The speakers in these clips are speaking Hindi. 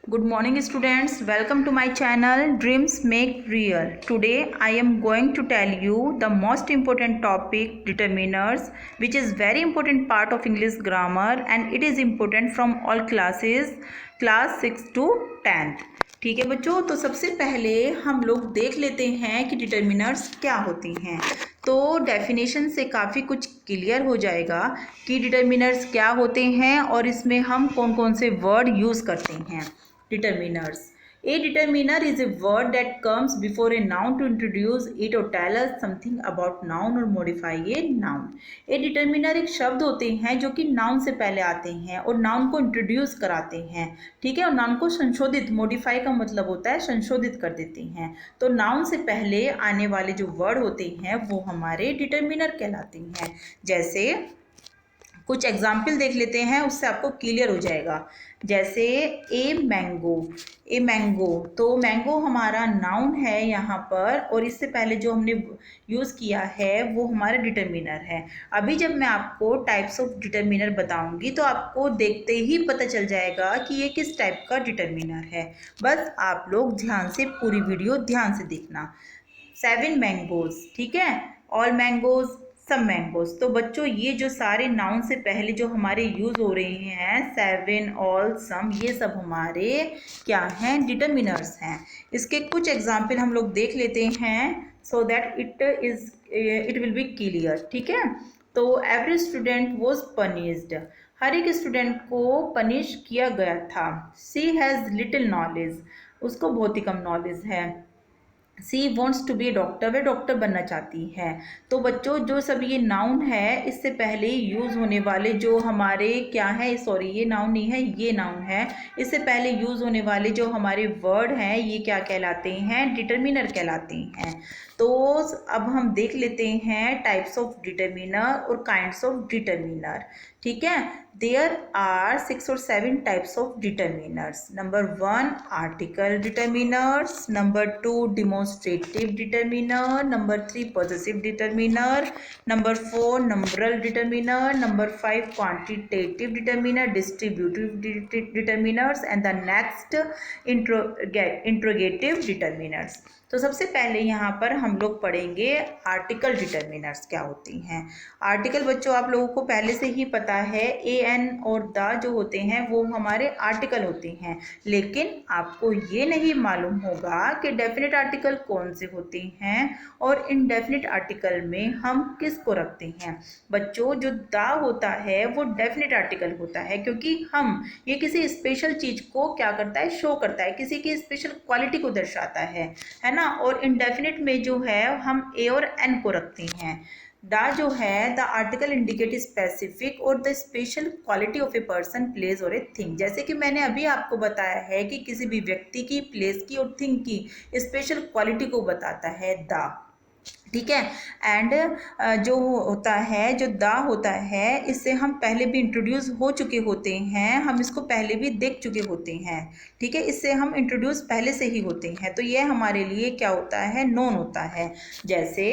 Good morning students, welcome to my channel Dreams Make Real. Today I am going to tell you the most important topic determiners, which is very important part of English grammar and it is important from all classes class 6 to 10th. ठीक है बच्चों, तो सबसे पहले हम लोग देख लेते हैं कि डिटर्मिनर्स क्या होती हैं। तो डेफिनेशन से काफ़ी कुछ क्लियर हो जाएगा कि डिटर्मिनर्स क्या होते हैं और इसमें हम कौन कौन से वर्ड यूज़ करते हैं। Determiners. A determiner is a word that comes before a noun to introduce it or tell us something about noun or modify a noun. A determiner एक शब्द होते हैं जो कि नाउन से पहले आते हैं और नाउन को इंट्रोड्यूस कराते हैं, ठीक है, और नाउन को संशोधित, मॉडिफाई का मतलब होता है संशोधित कर देते हैं। तो नाउन से पहले आने वाले जो वर्ड होते हैं वो हमारे डिटर्मिनर कहलाते हैं। जैसे कुछ एग्जाम्पल देख लेते हैं, उससे आपको क्लियर हो जाएगा। जैसे ए मैंगो, तो मैंगो हमारा नाउन है यहाँ पर और इससे पहले जो हमने यूज़ किया है वो हमारा डिटर्मिनर है। अभी जब मैं आपको टाइप्स ऑफ डिटर्मिनर बताऊंगी तो आपको देखते ही पता चल जाएगा कि ये किस टाइप का डिटर्मिनर है। बस आप लोग ध्यान से पूरी वीडियो ध्यान से देखना। 7 मैंगोज, ठीक है, ऑल मैंगोज, सब मैंगोज। तो बच्चों ये जो सारे नाउन से पहले जो हमारे यूज़ हो रहे हैं 7, ऑल, सम, ये सब हमारे क्या हैं, डिटर्मिनर्स हैं। इसके कुछ एग्जाम्पल हम लोग देख लेते हैं so that it will be clear, ठीक है। तो एवरी स्टूडेंट वॉज पनिश्ड, हर एक स्टूडेंट को पनिश किया गया था। सी हैज़ लिटिल नॉलेज, उसको बहुत ही कम नॉलेज है। She wants to be a doctor, वह डॉक्टर बनना चाहती है। तो बच्चों जो सब ये नाउन है इससे पहले यूज़ होने वाले जो हमारे क्या है, सॉरी ये नाउन नहीं है, ये नाउन है। इससे पहले यूज़ होने वाले जो हमारे वर्ड हैं ये क्या कहलाते हैं, डिटर्मिनर कहलाते हैं। तो अब हम देख लेते हैं टाइप्स ऑफ डिटर्मिनर और काइंड्स ऑफ डिटर्मिनर, ठीक है। There are 6 or 7 types of determiners. Number 1 article determiners, number 2 demonstrative determiner, number 3 possessive determiner, number 4 numeral determiner, number 5 quantitative determiner, distributive determiners and the next interrogative determiners. तो सबसे पहले यहाँ पर हम लोग पढ़ेंगे आर्टिकल डिटर्मिनर्स क्या होती हैं। आर्टिकल बच्चों आप लोगों को पहले से ही पता है, ए एन और द जो होते हैं वो हमारे आर्टिकल होते हैं, लेकिन आपको ये नहीं मालूम होगा कि डेफिनेट आर्टिकल कौन से होते हैं और इनडेफिनेट आर्टिकल में हम किसको रखते हैं। बच्चों जो द होता है वो डेफिनेट आर्टिकल होता है क्योंकि हम ये किसी स्पेशल चीज़ को क्या करता है, शो करता है, किसी की स्पेशल क्वालिटी को दर्शाता है ना। और इनडेफिनेट में जो है हम ए और एन को रखते हैं। द जो है द आर्टिकल इंडिकेट स्पेसिफिक और the special quality of a person, place और ए थिंग। जैसे कि मैंने अभी आपको बताया है कि किसी भी व्यक्ति की, प्लेस की और थिंग की स्पेशल क्वालिटी को बताता है द, ठीक है। एंड जो होता है, जो द होता है, इससे हम पहले भी इंट्रोड्यूस हो चुके होते हैं, हम इसको पहले भी देख चुके होते हैं, ठीक है, इससे हम इंट्रोड्यूस पहले से ही होते हैं। तो ये हमारे लिए क्या होता है, नोन होता है। जैसे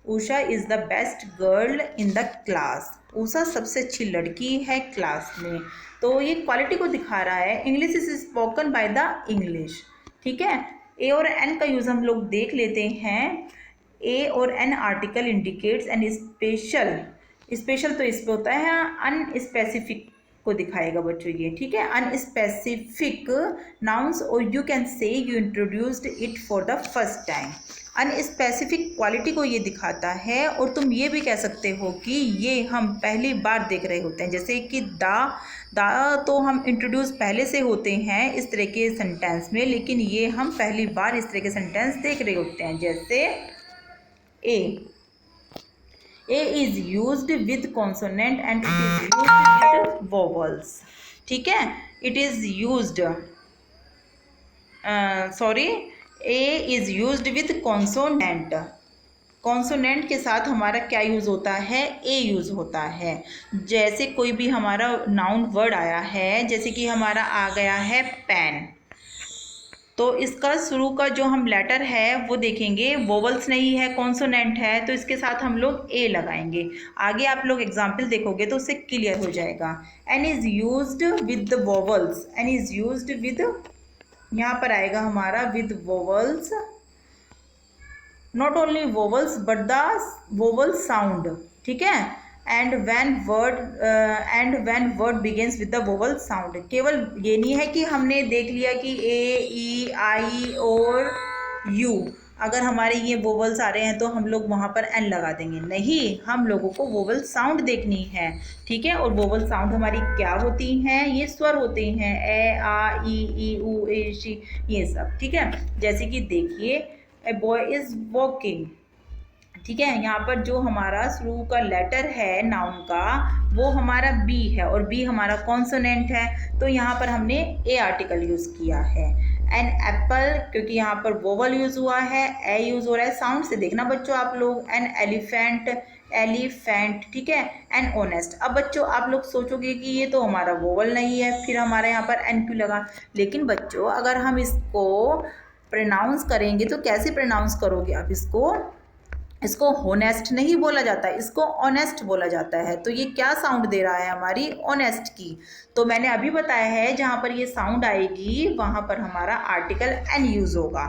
Usha is the best girl in the class, Usha सबसे अच्छी लड़की है क्लास में। तो ये क्वालिटी को दिखा रहा है। English is spoken by the English, ठीक है। ए और एन का यूज़ हम लोग देख लेते हैं। ए और an article indicates and special तो इस पे होता है, अनस्पेसिफिक को दिखाएगा बच्चों ये, ठीक है। अनस्पेसिफिक नाउन्स और you can say you introduced it for the first time. Unspecific quality को ये दिखाता है और तुम ये भी कह सकते हो कि ये हम पहली बार देख रहे होते हैं। जैसे कि दा तो हम इंट्रोड्यूस पहले से होते हैं इस तरह के सेंटेंस में, लेकिन ये हम पहली बार इस तरह के सेंटेंस देख रहे होते हैं। जैसे A is used with consonant and it is used with vowels, ठीक है। It is used A is used with consonant, consonant के साथ हमारा क्या यूज़ होता है, ए यूज़ होता है। जैसे कोई भी हमारा नाउन वर्ड आया है, जैसे कि हमारा आ गया है पेन, तो इसका शुरू का जो हम लेटर है वो देखेंगे, वोवल्स नहीं है, कॉन्सोनेंट है, तो इसके साथ हम लोग ए लगाएंगे। आगे आप लोग एग्जाम्पल देखोगे तो उससे क्लियर हो जाएगा। An is used with the vowels, an is used with यहाँ पर आएगा हमारा with vowels, not only vowels but the vowel sound, ठीक है। And when word begins with the vowel sound. केवल ये नहीं है कि हमने देख लिया कि ए ई आई और यू, अगर हमारे ये वोवल्स आ रहे हैं तो हम लोग वहाँ पर एन लगा देंगे, नहीं, हम लोगों को वोवल साउंड देखनी है, ठीक है। और वोवल साउंड हमारी क्या होती हैं, ये स्वर होते हैं, ए आ ई उ ए शी, ये सब, ठीक है। जैसे कि देखिए ए बॉय इज वॉकिंग, ठीक है। यहाँ पर जो हमारा शुरू का लेटर है नाउन का वो हमारा बी है और बी हमारा कॉन्सोनेंट है, तो यहाँ पर हमने ए आर्टिकल यूज़ किया है। एन एप्पल, क्योंकि यहाँ पर वोवल यूज़ हुआ है, ए यूज़ हो रहा है, साउंड से देखना बच्चों आप लोग। एन एलिफेंट, एलिफेंट, ठीक है। An honest. अब बच्चों आप लोग सोचोगे कि ये तो हमारा वोवल नहीं है, फिर हमारा यहाँ पर एन क्यों लगा, लेकिन बच्चों अगर हम इसको प्रोनाउंस करेंगे तो कैसे प्रोनाउंस करोगे आप इसको होनेस्ट नहीं बोला जाता, इसको ऑनेस्ट बोला जाता है। तो ये क्या साउंड दे रहा है, हमारी ऑनेस्ट की। तो मैंने अभी बताया है जहाँ पर ये साउंड आएगी वहाँ पर हमारा आर्टिकल एन यूज़ होगा।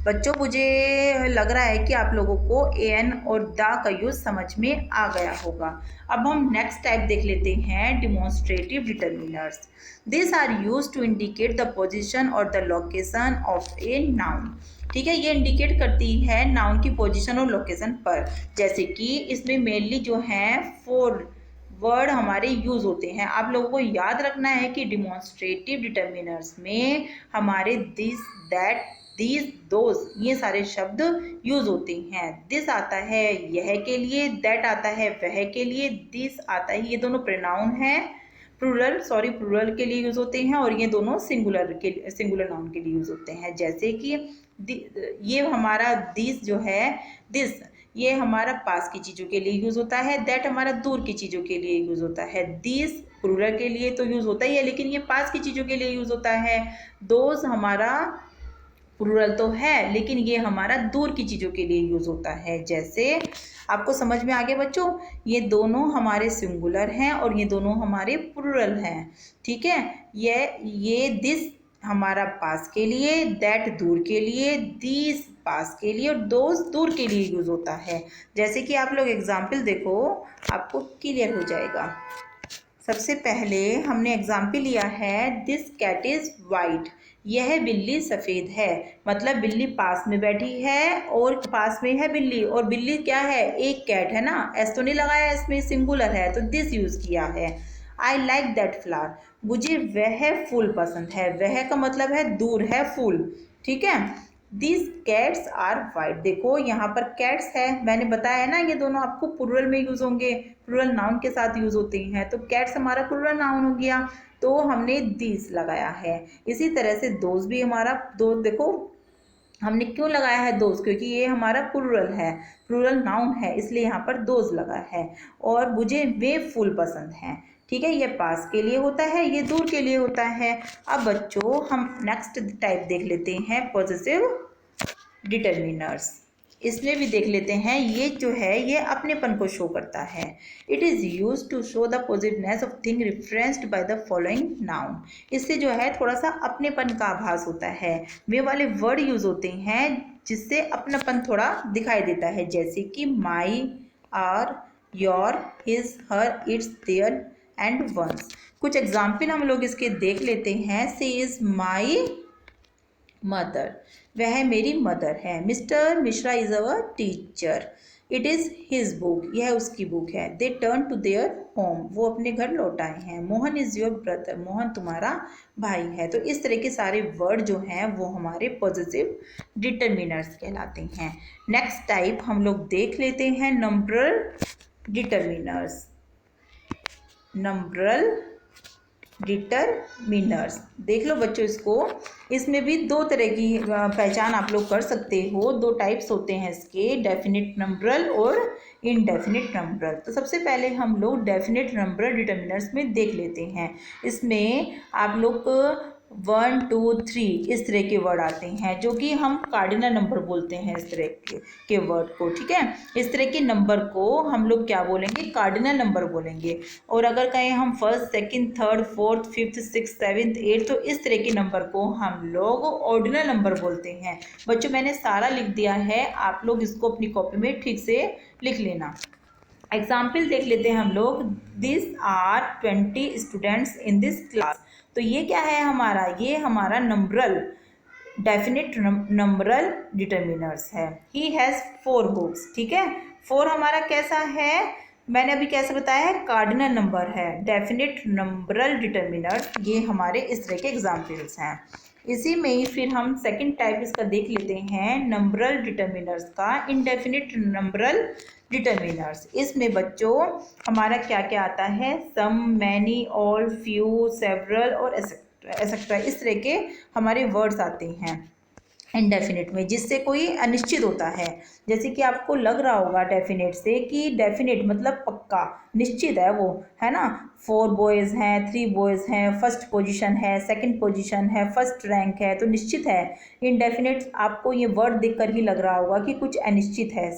बच्चों मुझे लग रहा है कि आप लोगों को एन और द का यूज़ समझ में आ गया होगा। अब हम नेक्स्ट टाइप देख लेते हैं, demonstrative determiners. This are used to indicate the position और the location of a noun, ठीक है। ये इंडिकेट करती है नाउन की पोजीशन और लोकेशन पर। जैसे कि इसमें मेनली जो है 4 वर्ड हमारे यूज होते हैं। आप लोगों को याद रखना है कि डिमॉन्स्ट्रेटिव डिटर्मिनर्स में हमारे दिस, दैट, दीज, दोज, ये सारे शब्द यूज होते हैं। दिस आता है यह के लिए, दैट आता है वह के लिए, दिस आता है, ये दोनों प्रोनाउन है, प्लूरल के लिए यूज होते हैं, और ये दोनों सिंगुलर नाउन के लिए यूज होते हैं। जैसे कि ये हमारा दिस जो है, दिस ये हमारा पास की चीज़ों के लिए यूज़ होता है, दैट हमारा दूर की चीज़ों के लिए यूज़ होता है, दिस प्लूरल के लिए तो यूज़ होता ही है लेकिन ये पास की चीज़ों के लिए यूज़ होता है, दोज हमारा प्लूरल तो है लेकिन ये हमारा दूर की चीज़ों के लिए यूज़ होता है। जैसे आपको समझ में आ गया बच्चों, ये दोनों हमारे सिंगुलर हैं और ये दोनों हमारे प्लूरल हैं, ठीक है। ये दिस हमारा पास के लिए, दैट दूर के लिए, दीज पास के लिए और दोज दूर के लिए यूज़ होता है। जैसे कि आप लोग एग्जाम्पल देखो आपको क्लियर हो जाएगा। सबसे पहले हमने एग्जाम्पल लिया है, दिस कैट इज़ वाइट, यह बिल्ली सफ़ेद है, मतलब बिल्ली पास में बैठी है और पास में है बिल्ली, और बिल्ली क्या है, एक कैट है ना, एस तो नहीं लगाया, इसमें सिंगुलर है तो दिस यूज़ किया है। आई लाइक दैट फ्लावर, मुझे वह फूल पसंद है, वह का मतलब है दूर है फूल, ठीक है। दिस कैट्स आर वाइट, देखो यहाँ पर कैट्स है, मैंने बताया है ना ये दोनों आपको प्लूरल में यूज़ होंगे, प्लूरल नाउन के साथ यूज़ होते हैं, तो कैट्स हमारा प्लूरल नाउन हो गया तो हमने दिस लगाया है। इसी तरह से दोस्त भी हमारा, दो देखो हमने क्यों लगाया है दोस्त, क्योंकि ये हमारा प्लूरल है, प्लूरल नाउन है, इसलिए यहाँ पर दोस्त लगा है। और मुझे वे फूल पसंद हैं, ठीक है, ये पास के लिए होता है, ये दूर के लिए होता है। अब बच्चों हम नेक्स्ट टाइप देख लेते हैं, पॉजिटिव डिटर्मिनर्स। इसमें भी देख लेते हैं, ये जो है ये अपनेपन को शो करता है। It is use to show the positiveness of thing referenced by the following noun. इससे जो है थोड़ा सा अपनेपन का आभास होता है, वे वाले वर्ड यूज होते हैं जिससे अपनापन थोड़ा दिखाई देता है। जैसे कि my, our, your, his, her, its, their and ones. कुछ एग्जाम्पल हम लोग इसके देख लेते हैं। सी इज माई मदर, वह मेरी मदर है। Mister Mishra is our teacher, it is his book, यह उसकी बुक है। They turn to their home, वो अपने घर लौट आए हैं। Mohan is your brother, Mohan तुम्हारा भाई है। तो इस तरह के सारे वर्ड जो हैं वो हमारे पॉजिटिव डिटर्मिनर्स कहलाते हैं। नेक्स्ट टाइप हम लोग देख लेते हैं, नंबरल डिटर्मिनर्स। नंबरल डिटर्मिनर्स देख लो बच्चों इसको, इसमें भी दो तरह की पहचान आप लोग कर सकते हो, दो टाइप्स होते हैं इसके, डेफिनिट नंबरल और इनडेफिनिट नंबरल। तो सबसे पहले हम लोग डेफिनिट नंबरल डिटर्मिनर्स में देख लेते हैं। इसमें आप लोग 1 2 3 इस तरह के वर्ड आते हैं जो कि हम कार्डिनल नंबर बोलते हैं। इस तरह के वर्ड को, ठीक है, इस तरह के नंबर को हम लोग क्या बोलेंगे, कार्डिनल नंबर बोलेंगे। और अगर कहें हम first, second, third, fourth, fifth, six, seventh, eighth, तो इस तरह के नंबर को हम लोग ऑर्डिनल नंबर बोलते हैं। बच्चों मैंने सारा लिख दिया है, आप लोग इसको अपनी कॉपी में ठीक से लिख लेना। एग्जाम्पल देख लेते हैं हम लोग। This are 20 students in this class. तो ये क्या है हमारा, ये हमारा नंबरल डेफिनेट नंबरल डिटर्मिनर्स है। ही हैज़ 4 बुक्स, ठीक है। 4 हमारा कैसा है, मैंने अभी कैसे बताया है, कार्डिनल नंबर है। डेफिनेट नंबरल डिटर्मिनर्स, ये हमारे इस तरह के एग्जाम्पल्स हैं। इसी में ही फिर हम सेकंड टाइप इसका देख लेते हैं, नंबरल डिटर्मिनर्स का, इनडेफिनिट नंबरल डिटर्मिनर्स। इसमें बच्चों हमारा क्या क्या आता है, सम, मैनी, ऑल, फ्यू, सेवरल और एसेट्रा, इस तरह के हमारे वर्ड्स आते हैं इनडेफिनिट में, जिससे कोई अनिश्चित होता है। जैसे कि आपको लग रहा होगा डेफिनेट से कि डेफिनेट मतलब पक्का, निश्चित है वो, है ना। 4 बॉयज़ हैं, 3 बॉयज़ हैं, फर्स्ट पोजीशन है, सेकंड पोजीशन है, फर्स्ट रैंक है, तो निश्चित है। इनडेफिनेट आपको ये वर्ड देखकर ही लग रहा होगा कि कुछ अनिश्चित है।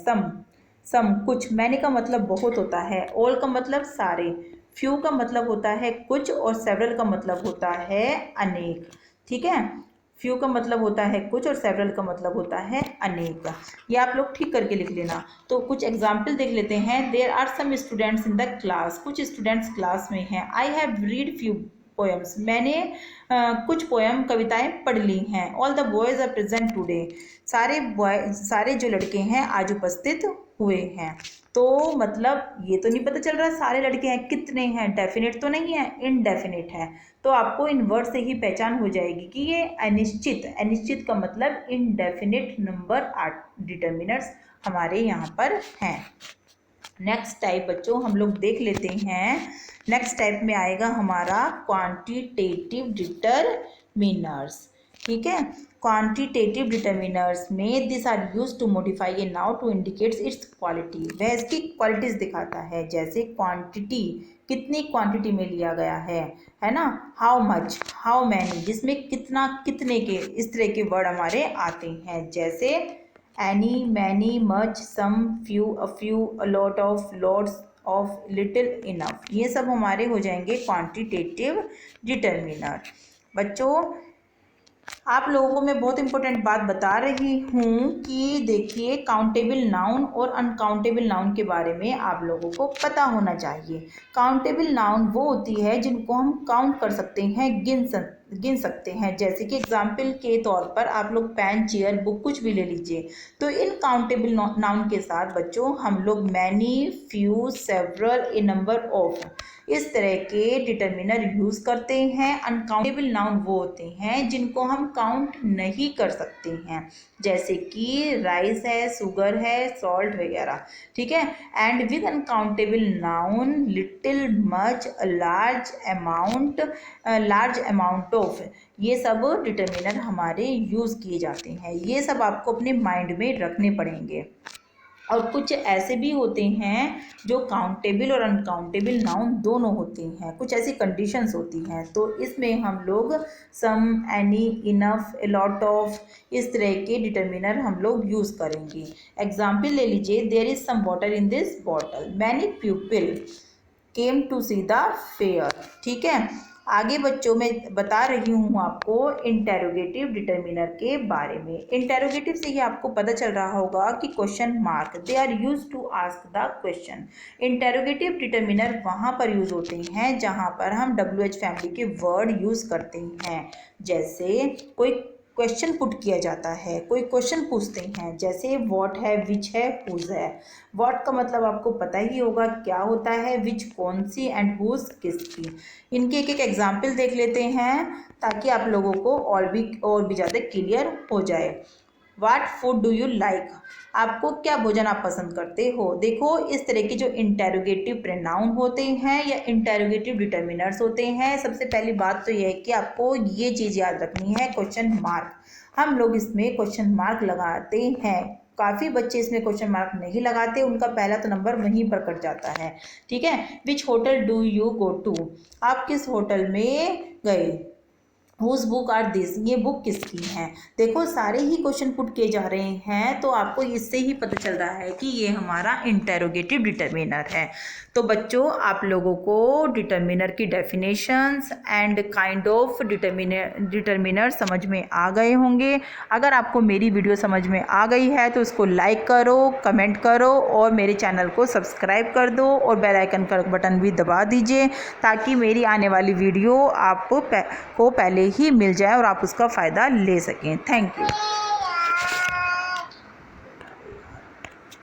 सम कुछ, मैनी का मतलब बहुत होता है, ऑल का मतलब सारे, फ्यू का मतलब होता है कुछ, और सेवरल का मतलब होता है अनेक, ठीक है। फ्यू का मतलब होता है कुछ और सेवरल का मतलब होता है अनेक। ये आप लोग ठीक करके लिख लेना। तो कुछ एग्जाम्पल देख लेते हैं। There are some students in the class, कुछ स्टूडेंट्स क्लास में हैं। I have read few poems, मैंने कुछ पोएम कविताएं पढ़ ली हैं। All the boys are present today, सारे जो लड़के हैं आज उपस्थित हुए हैं। तो मतलब ये तो नहीं पता चल रहा सारे लड़के हैं, कितने हैं, डेफिनेट तो नहीं है, इनडेफिनेट है। तो आपको इन वर्ड से ही पहचान हो जाएगी कि ये अनिश्चित, अनिश्चित का मतलब इनडेफिनेट नंबर डिटर्मिनर्स हमारे यहाँ पर हैं। नेक्स्ट टाइप बच्चों हम लोग देख लेते हैं। नेक्स्ट टाइप में आएगा हमारा क्वांटिटेटिव डिटर्मिनर्स, ठीक है। क्वांटिटेटिव डिटर्मिनर्स में this are use to modify a noun to indicates its quality, वह इसकी क्वालिटीज दिखाता है। जैसे क्वांटिटी, कितनी क्वांटिटी में लिया गया है ना। हाउ मच, हाउ मैनी, जिसमें कितना, कितने के, इस तरह के वर्ड हमारे आते हैं। जैसे any, many, much, some, few, a few, a lot of, lots of, little, enough, ये सब हमारे हो जाएंगे क्वांटिटेटिव डिटर्मिनर। बच्चों आप लोगों को मैं बहुत इंपॉर्टेंट बात बता रही हूँ कि देखिए, काउंटेबल नाउन और अनकाउंटेबल नाउन के बारे में आप लोगों को पता होना चाहिए। काउंटेबल नाउन वो होती है जिनको हम काउंट कर सकते हैं, गिन सकते हैं। जैसे कि एग्जाम्पल के तौर पर आप लोग पेन, चेयर, बुक कुछ भी ले लीजिए। तो इन काउंटेबल नाउन के साथ बच्चों हम लोग many, few, several, A number of, इस तरह के डिटर्मिनर यूज़ करते हैं। अनकाउंटेबल नाउन वो होते हैं जिनको हम काउंट नहीं कर सकते हैं, जैसे कि राइस है, शुगर है, सॉल्ट वगैरह, ठीक है। And with uncountable noun little, much, large amount of, ये सब डिटर्मिनर हमारे यूज़ किए जाते हैं। ये सब आपको अपने माइंड में रखने पड़ेंगे। और कुछ ऐसे भी होते हैं जो काउंटेबल और अनकाउंटेबल नाउन दोनों होते हैं, कुछ ऐसी कंडीशंस होती हैं। तो इसमें हम लोग some, any, enough, a lot of, इस तरह के डिटर्मिनर हम लोग यूज़ करेंगे। एग्जाम्पल ले लीजिए, there is some water in this bottle, many people came to see the fair, ठीक है। आगे बच्चों मैं बता रही हूँ आपको इंटेरोगेटिव डिटर्मिनर के बारे में। इंटेरोगेटिव से ही आपको पता चल रहा होगा कि question mark, they are use to ask the question. Interrogative determiner वहाँ पर यूज होते हैं जहाँ पर हम WH फैमिली के वर्ड यूज करते हैं। जैसे कोई क्वेश्चन पुट किया जाता है, कोई क्वेश्चन पूछते हैं, जैसे व्हाट है, विच है, हुज है। व्हाट का मतलब आपको पता ही होगा क्या होता है, विच कौन सी, एंड हुज किसकी। इनके एक एक एग्जाम्पल देख लेते हैं ताकि आप लोगों को और भी ज़्यादा क्लियर हो जाए। What food do you like, आपको क्या भोजन आप पसंद करते हो। देखो इस तरह के जो इंटेरोगेटिव प्रोनाउन होते हैं या इंटेरोगेटिव डिटर्मिनर्स होते हैं, सबसे पहली बात तो यह है कि आपको ये चीज़ याद रखनी है, क्वेश्चन मार्क। हम लोग इसमें क्वेश्चन मार्क लगाते हैं, काफ़ी बच्चे इसमें क्वेश्चन मार्क नहीं लगाते, उनका पहला तो नंबर वहीं पर कट जाता है, ठीक है। Which hotel do you go to, आप किस होटल में गए। हुज बुक आर दिस, ये बुक किसकी है। देखो सारे ही क्वेश्चन पुट किए जा रहे हैं, तो आपको इससे ही पता चल रहा है कि ये हमारा इंटेरोगेटिव डिटर्मिनर है। तो बच्चों आप लोगों को डिटर्मिनर की definitions and kind of determiner समझ में आ गए होंगे। अगर आपको मेरी वीडियो समझ में आ गई है तो उसको लाइक करो, कमेंट करो और मेरे चैनल को सब्सक्राइब कर दो और बेल आइकन का बटन भी दबा दीजिए, ताकि मेरी आने वाली वीडियो आपको पहले ही मिल जाए और आप उसका फ़ायदा ले सकें। Thank you.